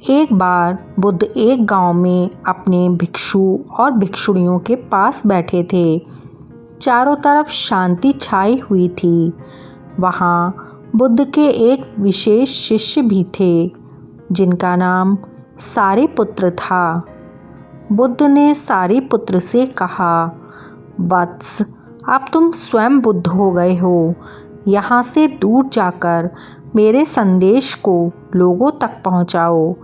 एक बार बुद्ध एक गांव में अपने भिक्षु और भिक्षुणियों के पास बैठे थे। चारों तरफ शांति छाई हुई थी। वहाँ बुद्ध के एक विशेष शिष्य भी थे जिनका नाम सारिपुत्र था। बुद्ध ने सारिपुत्र से कहा, वत्स, अब तुम स्वयं बुद्ध हो गए हो। यहाँ से दूर जाकर मेरे संदेश को लोगों तक पहुँचाओ।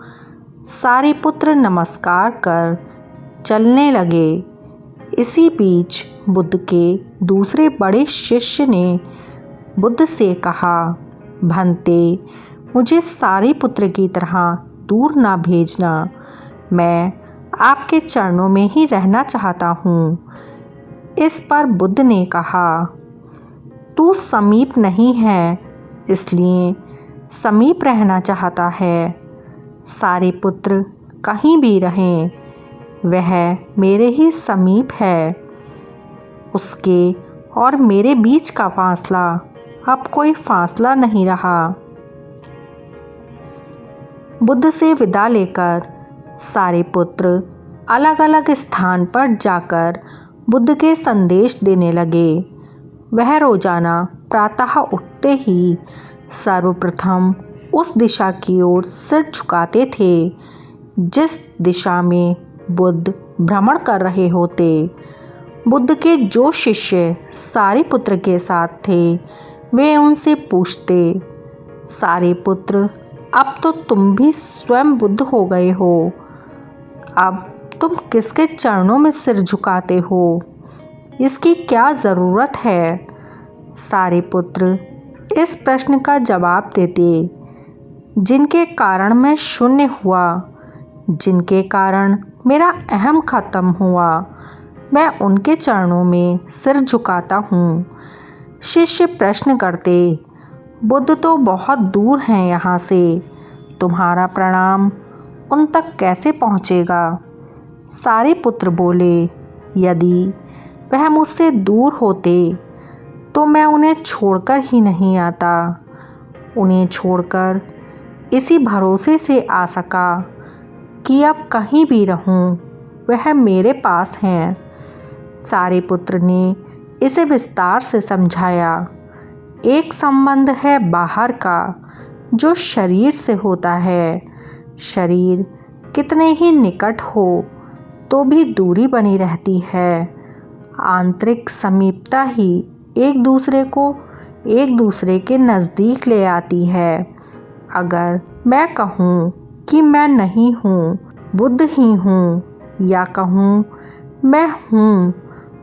सारिपुत्र नमस्कार कर चलने लगे। इसी बीच बुद्ध के दूसरे बड़े शिष्य ने बुद्ध से कहा, भंते, मुझे सारिपुत्र की तरह दूर ना भेजना। मैं आपके चरणों में ही रहना चाहता हूँ। इस पर बुद्ध ने कहा, तू समीप नहीं है, इसलिए समीप रहना चाहता है। सारिपुत्र कहीं भी रहें, वह मेरे ही समीप है। उसके और मेरे बीच का फासला अब कोई फासला नहीं रहा। बुद्ध से विदा लेकर सारिपुत्र अलग अलग स्थान पर जाकर बुद्ध के संदेश देने लगे। वह रोजाना प्रातः उठते ही सर्वप्रथम उस दिशा की ओर सिर झुकाते थे जिस दिशा में बुद्ध भ्रमण कर रहे होते। बुद्ध के जो शिष्य सारिपुत्र के साथ थे वे उनसे पूछते, सारिपुत्र, अब तो तुम भी स्वयं बुद्ध हो गए हो, अब तुम किसके चरणों में सिर झुकाते हो? इसकी क्या ज़रूरत है? सारिपुत्र इस प्रश्न का जवाब देते, जिनके कारण मैं शून्य हुआ, जिनके कारण मेरा अहम खत्म हुआ, मैं उनके चरणों में सिर झुकाता हूँ। शिष्य प्रश्न करते, बुद्ध तो बहुत दूर हैं यहाँ से, तुम्हारा प्रणाम उन तक कैसे पहुँचेगा? सारिपुत्र बोले, यदि वह मुझसे दूर होते तो मैं उन्हें छोड़कर ही नहीं आता। उन्हें छोड़कर इसी भरोसे से आ सका कि अब कहीं भी रहूं, वह मेरे पास हैं। सारिपुत्र ने इसे विस्तार से समझाया। एक संबंध है बाहर का जो शरीर से होता है। शरीर कितने ही निकट हो तो भी दूरी बनी रहती है। आंतरिक समीपता ही एक दूसरे के नज़दीक ले आती है। अगर मैं कहूँ कि मैं नहीं हूँ, बुद्ध ही हूँ, या कहूँ मैं हूँ,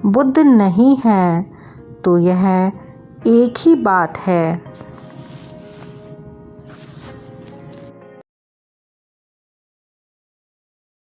बुद्ध नहीं है, तो यह एक ही बात है।